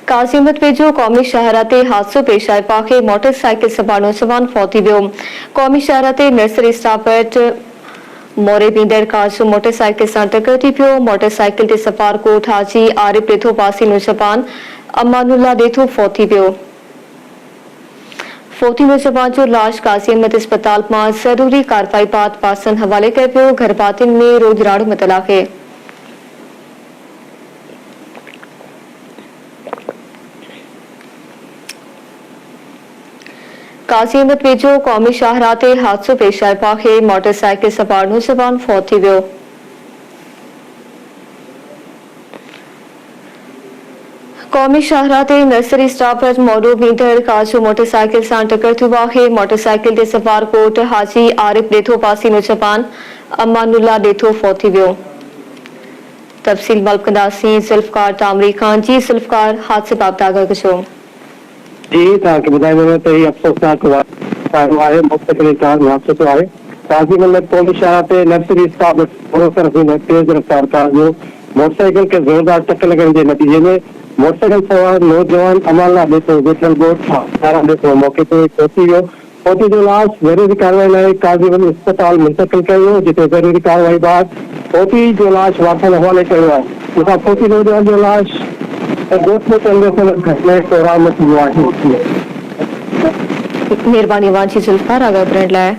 कासिमत वेझो कौमी शहरा ते हादसो पेश आए पाखे मोटरसाइकिल सवार नौजवान फौती वियो। कौमी शहरा ते नर्सरी स्टाफ एट मोरे बींदड़ काजो मोटरसाइकिल से टक्कर थी पियो। मोटरसाइकिल ते सवार कोट हाजी आरिफ डेथो पासी नौजवान अमानुल्ला डेथो फौती वियो। फौती नौजवान जो लाश कासिमत अस्पताल में जरूरी कार्रवाई बाद पासन हवाले कर पियो। घर बातिन में रोज राड़ो मतला है। कासिमत वेझो कौमी शाहरा ते हादसो पेश आए पाखे मोटरसाइकिल सवार नौजवान फौत थी वियो। कौमी शाहरा ते नर्सरी स्टाफ मोडो बींदड़ काजो मोटरसाइकिल से टक्कर थी आहे। मोटरसाइकिल ते सवार कोट हाजी आरिफ डेथो पासी नौजवान अमानुल्ला डेथो फौत थी वियो। तफसील मल्क कंदासी जुल्फकार तामरी खान जी। जुल्फकार हादसे बाबत आगाह कजो। जी तव्हांखे ॿुधाईंदो त हीउ अफ़सोसनाक वाक़िओ आहे। मुख़्तलिफ़ कार हादसो आहे। काज़ीगंज कौमी शहर ते नर्सरी स्टाफ तेज़ रफ़्तार कार जो मोटरसाइकिल खे ज़ोरदार टक्कर लॻण जे नतीजे में मोटरसाइकिल सवार नौजवान अमानुल्ला डेथो वेठल ॻोठ मौके ते पहुची वियो। फौती जो लाश ज़रूरी कार्रवाई लाइ काज़ीगंज अस्पताल मुंतक़िल कयो वियो, जिते ज़रूरी कार्रवाई बाद फौती जो लाश वाठण हवाले कयो आहे। उतां फौती नौजवान जो लाश ॻोठ में घटना दौरान मेहरबानी वांची जुल्फकार आगाह करण लाइ।